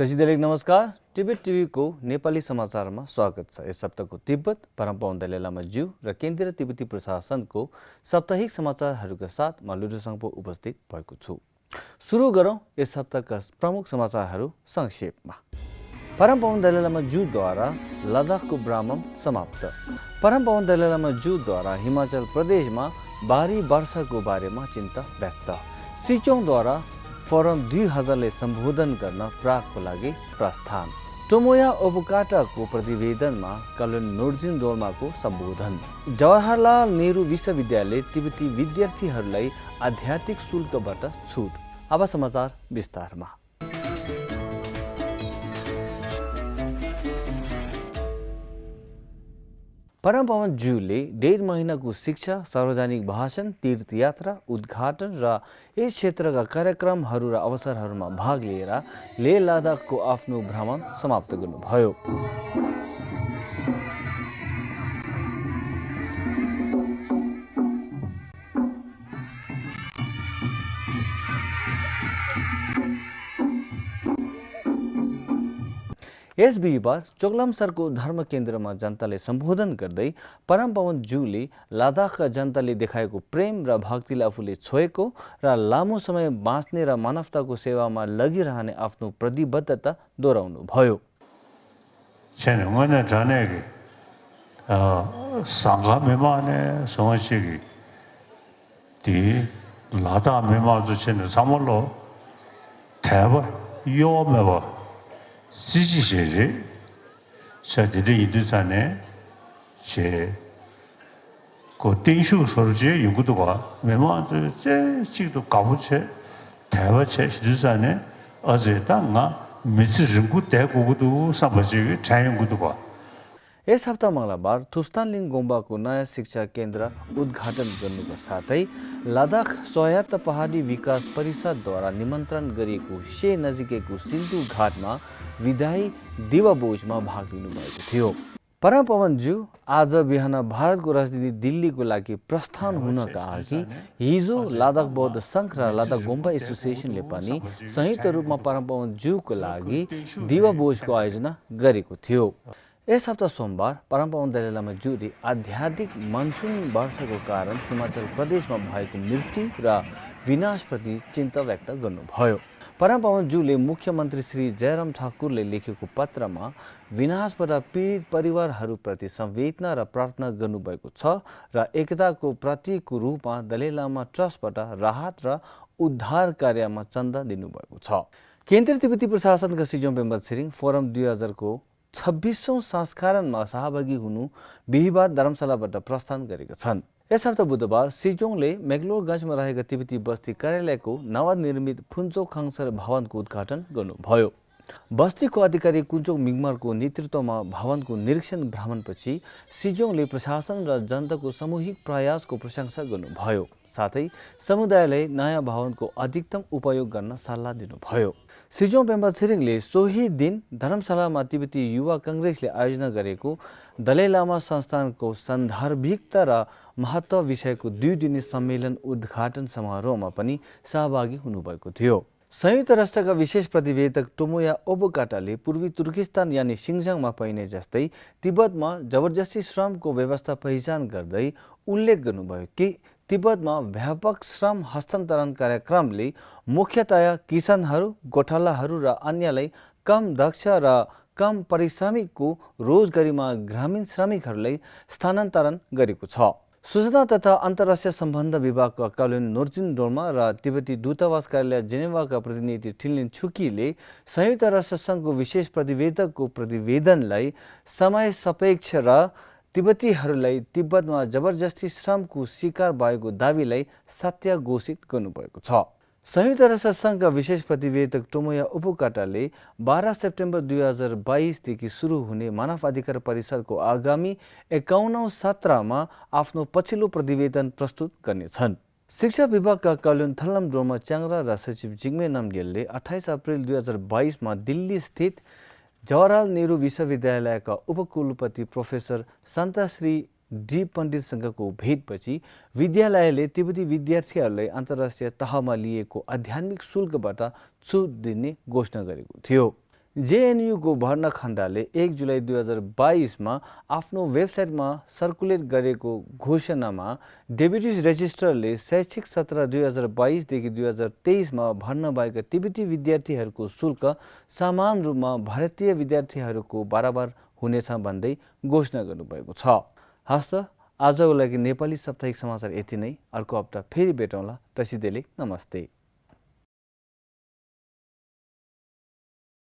दर्शक नमस्कार। तिब्बत टिभीको नेपाली समाचारमा स्वागत छ। यस हप्ताको तिब्बत परम्परा दलाईलामा ज्यू र केन्द्रीय तिब्बती प्रशासनको साप्ताहिक समाचारहरूका साथ म लुडोसँगको उपस्थित भएको छु। सुरु गरौँ यस हप्ताका प्रमुख समाचारहरू संक्षेपमा। परम्परा दलाईलामा ज्यूद्वारा लद्दाखको भ्रमण समाप्त। परम्परा दलाईलामा ज्यूद्वारा हिमाचल प्रदेशमा भारी वर्षाको बारेमा चिन्ता व्यक्त। सिचोङद्वारा फोरम 2000ले सम्बोधन गर्न प्रागको लागि प्रस्थान। टोमोया ओबुकाटाको प्रतिवेदनमा कर्नल नोर्जिन डोल्माको सम्बोधन। जवाहरलाल नेहरू विश्वविद्यालय तिब्बती विद्यार्थीहरूलाई आध्यात्मिक शुल्कबाट छुट। अब समाचार विस्तारमा। परम्परा ज्यूले 1.5 महिनाको शिक्षा, सार्वजनिक भाषण, तीर्थयात्रा, उद्घाटन र यस क्षेत्रका कार्यक्रमहरू र अवसरहरूमा भाग लिएर लेह लद्दाखको आफ्नो भ्रमण समाप्त गर्नुभयो। यस बिहिबार चोक्लामसरको धर्म केन्द्रमा जनताले सम्बोधन गर्दै परमपवन ज्यूले लद्दाखका जनताले देखाएको प्रेम र भक्तिलाई आफूले छोएको र लामो समय बाँच्ने र मानवताको सेवामा लगिरहने आफ्नो प्रतिबद्धता दोहोऱ्याउनु भयो। 시지시지 샤디리 이두산에 제 고땡슈 소르지 연구도가 메모한테 제 지도 가보체 대화체 시두산에 어제다가 미치르고 대고도 사버지 자연구도가 यस हप्ता मंगलबार थुस्तानलिङ गोम्बाको नयाँ शिक्षा केन्द्र उद्घाटन गर्नुका साथै लद्दाख स्वायत्त पहाडी विकास परिषदद्वारा निमन्त्रण गरिएको शे नजिकैको सिन्धु घाटमा विदाई दिवाभोजमा भाग लिनुभएको थियो। परमपवन ज्यू आज बिहान भारतको राजधानी दिल्लीको लागि प्रस्थान हुनका अघि हिजो लद्दाख बौद्ध सङ्घ र लद्दाख गोम्बा एसोसिएसनले पनि संयुक्त रूपमा परमपवन ज्यूको लागि दिवाभोजको आयोजना गरेको थियो। यस हप्ता सोमबार परम्परा दलाईलामा ज्यूले आध्यात्मिक मनसुन वर्षाको कारण हिमाचल प्रदेशमा भएको मृत्यु र विनाशप्रति चिन्ता व्यक्त गर्नुभयो। परम्परा ज्यूले मुख्यमन्त्री श्री जयराम ठाकुरले लेखेको पत्रमा विनाशबाट पीडित परिवारहरूप्रति संवेदना र प्रार्थना गर्नुभएको छ र एकताको प्रतीकको रूपमा दलाईलामा ट्रस्टबाट राहत र उद्धार कार्यमा चन्दा दिनुभएको छ। केन्द्रीय तिब्बती प्रशासनका सिजोङ पेम्बा छिरिङ फोरम 2000 को 26औं संस्करणमा सहभागी हुनु बिहिबार धर्मशालाबाट प्रस्थान गरेका छन्। यस हप्ता बुधबार सिजोङले मेग्लोरगञ्जमा रहेका तिब्बती बस्ती कार्यालयको नवनिर्मित फुन्चोक खङसर भवनको उद्घाटन गर्नुभयो। बस्तीको अधिकारी कुञ्चोक मिगमरको नेतृत्वमा भवनको निरीक्षण भ्रमणपछि सिजोङले प्रशासन र जनताको सामूहिक प्रयासको प्रशंसा गर्नुभयो। साथै समुदायलाई नयाँ भवनको अधिकतम उपयोग गर्न सल्लाह दिनुभयो। सिजोङ पेम्बा छिरिङले सोही दिन धर्मशालामा तिब्बती युवा काङ्ग्रेसले आयोजना गरेको दलाईलामा संस्थानको सान्दर्भिकता र महत्त्व विषयको 2 दिने सम्मेलन उद्घाटन समारोहमा पनि सहभागी हुनुभएको थियो। संयुक्त राष्ट्रका विशेष प्रतिवेदक टोमोया ओबुकाटाले पूर्वी तुर्किस्तान यानि सिङजाङमा पाइने जस्तै तिब्बतमा जबरजस्ती श्रमको व्यवस्था पहिचान गर्दै उल्लेख गर्नुभयो कि तिब्बतमा व्यापक श्रम हस्तान्तरण कार्यक्रमले मुख्यतया किसानहरू, गोठालाहरू र अन्यलाई कम दक्ष र कम परिश्रमिकको रोजगारीमा ग्रामीण श्रमिकहरूलाई स्थानान्तरण गरेको छ। सूचना तथा अन्तर्राष्ट्रिय सम्बन्ध विभागका कर्नल नोर्जिन डोल्मा र तिब्बती दूतावास कार्यालय जेनेवाका प्रतिनिधि टिनलिन छुकीले संयुक्त राष्ट्र सङ्घको विशेष प्रतिवेदकको प्रतिवेदनलाई समय सापेक्ष र तिब्बतीहरूलाई तिब्बतमा जबरजस्ती श्रमको शिकार भएको दावीलाई सत्य घोषित गर्नुभएको छ। संयुक्त राष्ट्र सङ्घका विशेष प्रतिवेदक टोमोया ओबुकाटाले 12 सेप्टेम्बर 2022 देखि सुरु हुने मानव अधिकार परिषदको आगामी 51औं सत्रमा आफ्नो पछिल्लो प्रतिवेदन प्रस्तुत गर्नेछन्। शिक्षा विभागका कर्नल थल्लम डोमा च्याङ्रा र सचिव जिग्मे नामग्यालले 28 अप्रिल 2022 मा दिल्ली स्थित जवाहरलाल नेहरू विश्वविद्यालयका उपकुलपति प्रोफेसर सन्तश्री डी पण्डितसँगको भेटपछि विद्यालयले तिब्बती विद्यार्थीहरूलाई अन्तर्राष्ट्रिय तहमा लिएको आध्यात्मिक शुल्कबाट छुट दिने घोषणा गरेको थियो। जेएनयूको भर्ना खण्डले 1 जुलाई 2022मा आफ्नो वेबसाइटमा सर्कुलेट गरेको घोषणामा डेपुटी रेजिस्ट्रारले शैक्षिक सत्र 2022देखि 2023मा भर्ना भएका तिब्बती विद्यार्थीहरूको शुल्क समान रूपमा भारतीय विद्यार्थीहरूको बराबर हुनेछ भन्दै घोषणा गर्नुभएको छ। हस्त आजको लागि नेपाली साप्ताहिक समाचार यति नै। अर्को हप्ता फेरि भेटौँला। तसिदेले नमस्ते।